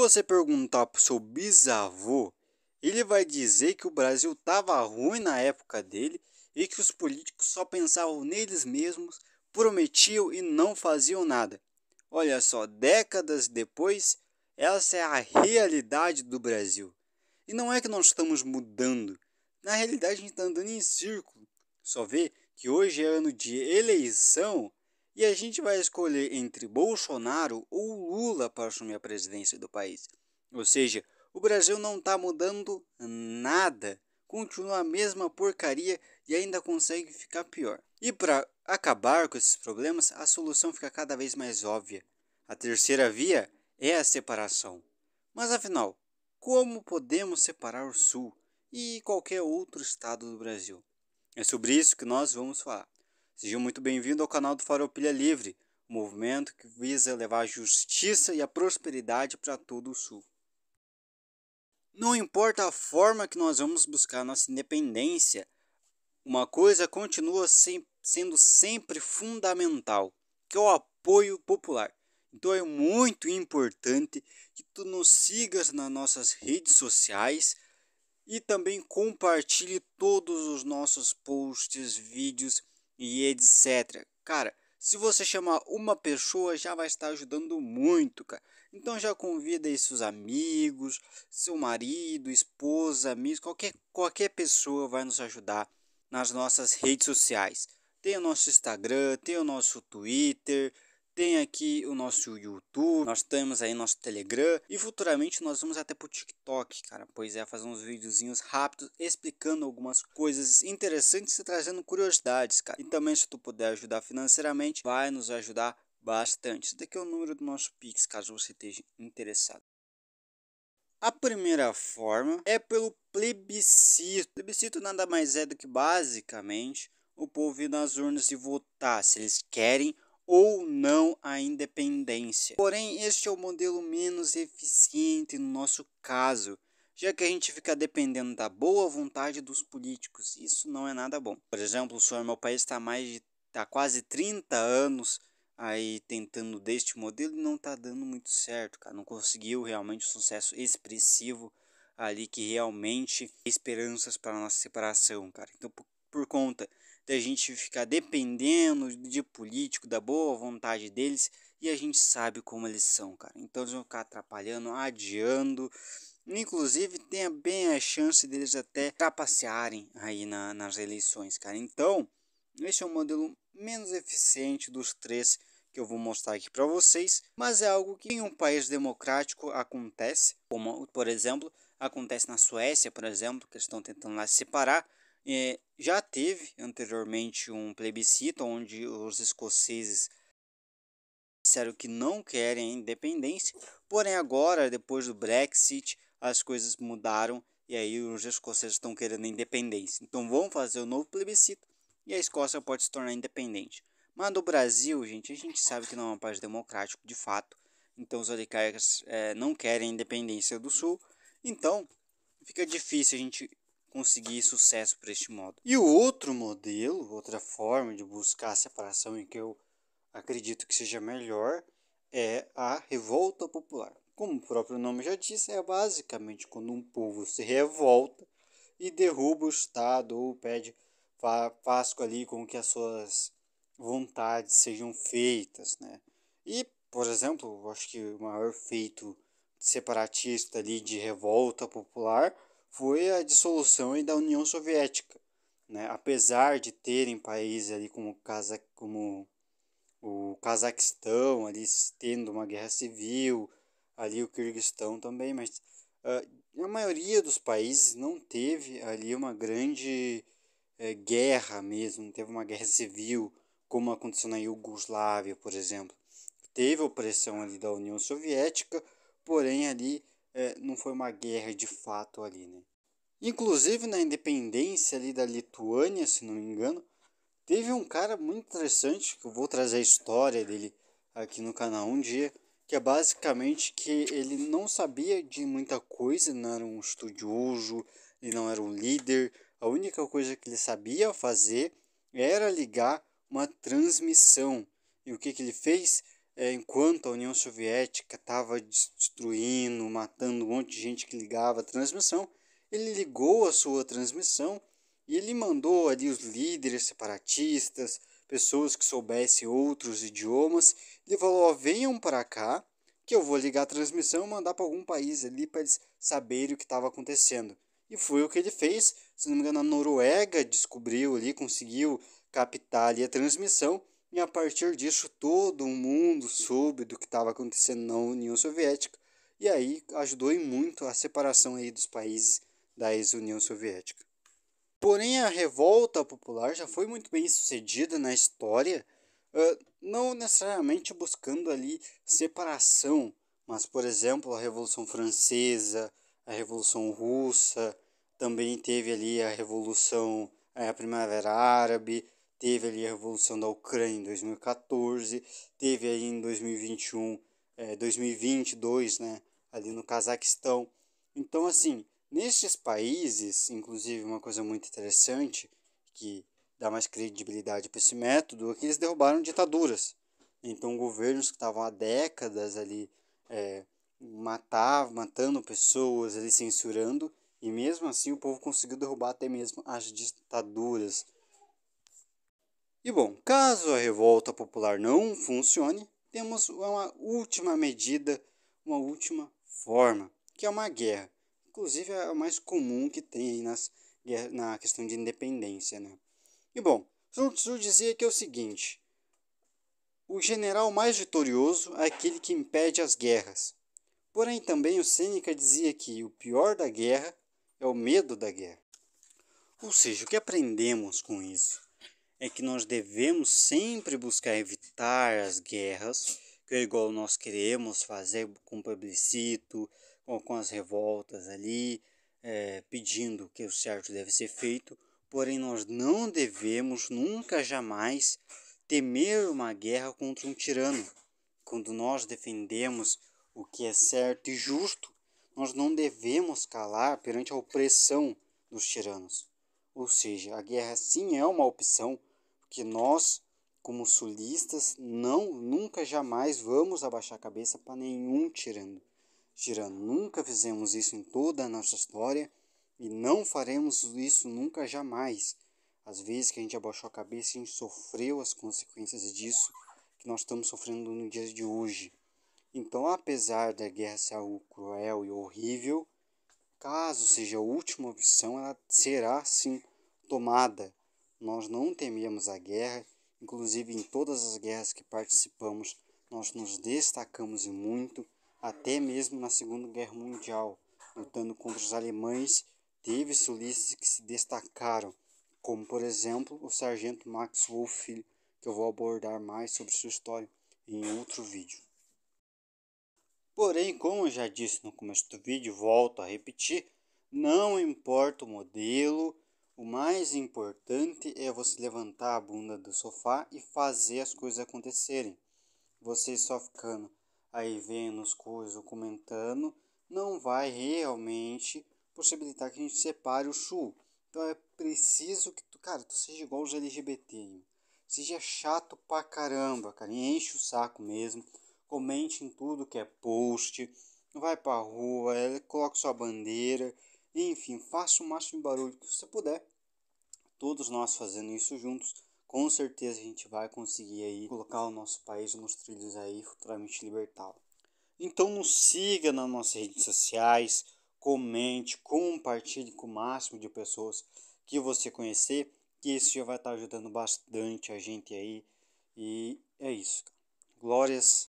Você perguntar para o seu bisavô, ele vai dizer que o Brasil estava ruim na época dele e que os políticos só pensavam neles mesmos, prometiam e não faziam nada. Olha só, décadas depois, essa é a realidade do Brasil. E não é que nós estamos mudando. Na realidade, a gente está andando em círculo. Só vê que hoje é ano de eleição e a gente vai escolher entre Bolsonaro ou Lula para assumir a presidência do país. Ou seja, o Brasil não está mudando nada. Continua a mesma porcaria e ainda consegue ficar pior. E para acabar com esses problemas, a solução fica cada vez mais óbvia. A terceira via é a separação. Mas afinal, como podemos separar o Sul e qualquer outro estado do Brasil? É sobre isso que nós vamos falar. Seja muito bem-vindo ao canal do Farroupilha Livre, um movimento que visa levar a justiça e a prosperidade para todo o Sul. Não importa a forma que nós vamos buscar nossa independência, uma coisa continua sendo sempre fundamental, que é o apoio popular. Então é muito importante que tu nos sigas nas nossas redes sociais e também compartilhe todos os nossos posts, vídeos e etc. Cara, se você chamar uma pessoa, já vai estar ajudando muito, cara. Então já convida aí seus amigos, seu marido, esposa, amigos, qualquer pessoa vai nos ajudar nas nossas redes sociais. Tem o nosso Instagram, tem o nosso Twitter, tem aqui o nosso YouTube, nós temos aí nosso Telegram e futuramente nós vamos até pro TikTok, cara. Pois é, fazer uns videozinhos rápidos explicando algumas coisas interessantes e trazendo curiosidades, cara. E também se tu puder ajudar financeiramente, vai nos ajudar bastante. Esse daqui é o número do nosso Pix, caso você esteja interessado. A primeira forma é pelo plebiscito. Plebiscito nada mais é do que basicamente o povo ir nas urnas e votar se eles querem ou não a independência. Porém, este é o modelo menos eficiente no nosso caso, já que a gente fica dependendo da boa vontade dos políticos. Isso não é nada bom. Por exemplo, o meu país está há quase 30 anos aí tentando deste modelo e não tá dando muito certo, cara. Não conseguiu realmente um sucesso expressivo ali que realmente tem esperanças para a nossa separação, cara. Então, por conta da gente ficar dependendo de político, da boa vontade deles, e a gente sabe como eles são, cara. Então eles vão ficar atrapalhando, adiando. Inclusive tem bem a chance deles até trapacearem aí nas eleições, cara. Então, esse é o modelo menos eficiente dos três que eu vou mostrar aqui para vocês, mas é algo que em um país democrático acontece, como por exemplo acontece na Suécia, por exemplo, que eles estão tentando lá se separar. Já teve anteriormente um plebiscito onde os escoceses disseram que não querem a independência, porém agora, depois do Brexit, as coisas mudaram e aí os escoceses estão querendo a independência. Então vão fazer um novo plebiscito e a Escócia pode se tornar independente. Mas no Brasil, gente, a gente sabe que não é um país democrático de fato. Então os oligarcas não querem a independência do Sul. Então fica difícil a gente conseguir sucesso por este modo. E o outro modelo, outra forma de buscar a separação em que eu acredito que seja melhor, é a revolta popular. Como o próprio nome já disse, é basicamente quando um povo se revolta e derruba o Estado ou pede faz ali com que as suas vontades sejam feitas, né? E, por exemplo, eu acho que o maior feito separatista ali de revolta popular foi a dissolução da União Soviética, né? Apesar de terem países ali como o Cazaquistão ali tendo uma guerra civil, ali o Quirguistão também, mas a maioria dos países não teve ali uma grande guerra mesmo, não teve uma guerra civil, como aconteceu na Iugoslávia, por exemplo. Teve opressão ali da União Soviética, porém ali não foi uma guerra de fato ali, né? Inclusive na independência ali da Lituânia, se não me engano, teve um cara muito interessante, que eu vou trazer a história dele aqui no canal um dia, que é basicamente que ele não sabia de muita coisa, não era um estudioso, ele não era um líder, a única coisa que ele sabia fazer era ligar uma transmissão. E o que ele fez? Enquanto a União Soviética estava destruindo, matando um monte de gente que ligava a transmissão. Ele ligou a sua transmissão e ele mandou ali os líderes separatistas, pessoas que soubessem outros idiomas. Ele falou: ó, venham para cá, que eu vou ligar a transmissão e mandar para algum país ali para eles saberem o que estava acontecendo. E foi o que ele fez. Se não me engano, a Noruega descobriu ali, conseguiu captar ali a transmissão. E a partir disso, todo mundo soube do que estava acontecendo na União Soviética. E aí ajudou em muito a separação aí dos países da ex-União Soviética. Porém, a revolta popular já foi muito bem sucedida na história, não necessariamente buscando ali separação, mas, por exemplo, a Revolução Francesa, a Revolução Russa, também teve ali a Revolução, a Primavera Árabe, teve ali a Revolução da Ucrânia em 2014, teve aí em 2021, 2022, né, ali no Cazaquistão. Então, assim, nestes países, inclusive uma coisa muito interessante, que dá mais credibilidade para esse método, é que eles derrubaram ditaduras. Então, governos que estavam há décadas ali matando pessoas, ali censurando, e mesmo assim o povo conseguiu derrubar até mesmo as ditaduras. E bom, caso a revolta popular não funcione, temos uma última medida, uma última forma, que é uma guerra. Inclusive é a mais comum que tem aí na questão de independência, né? E bom, Sun Tzu dizia que é o seguinte: o general mais vitorioso é aquele que impede as guerras. Porém, também o Sêneca dizia que o pior da guerra é o medo da guerra. Ou seja, o que aprendemos com isso? É que nós devemos sempre buscar evitar as guerras, que é igual nós queremos fazer com o plebiscito, com as revoltas ali, pedindo que o certo deve ser feito, porém nós não devemos nunca jamais temer uma guerra contra um tirano. Quando nós defendemos o que é certo e justo, nós não devemos calar perante a opressão dos tiranos. Ou seja, a guerra sim é uma opção, que nós, como sulistas, nunca jamais vamos abaixar a cabeça para nenhum tirano. Nunca fizemos isso em toda a nossa história e não faremos isso nunca jamais. Às vezes que a gente abaixou a cabeça, a gente sofreu as consequências disso que nós estamos sofrendo no dia de hoje. Então, apesar da guerra ser algo cruel e horrível, caso seja a última opção, ela será sim tomada. Nós não tememos a guerra, inclusive em todas as guerras que participamos, nós nos destacamos em muito, até mesmo na Segunda Guerra Mundial, lutando contra os alemães, teve sulistas que se destacaram, como por exemplo o sargento Max Wolff, que eu vou abordar mais sobre sua história em outro vídeo. Porém, como eu já disse no começo do vídeo, volto a repetir, não importa o modelo, o mais importante é você levantar a bunda do sofá e fazer as coisas acontecerem. Você só ficando aí vendo as coisas ou comentando, não vai realmente possibilitar que a gente separe o sul. Então é preciso que tu seja igual os LGBT. Seja chato pra caramba, cara, e enche o saco mesmo. Comente em tudo que é post, vai pra rua, coloque sua bandeira, enfim, faça o máximo de barulho que você puder. Todos nós fazendo isso juntos, com certeza a gente vai conseguir aí colocar o nosso país nos trilhos aí futuramente libertá-lo. Então nos siga nas nossas redes sociais, comente, compartilhe com o máximo de pessoas que você conhecer, que isso já vai estar ajudando bastante a gente aí. E é isso. Glórias.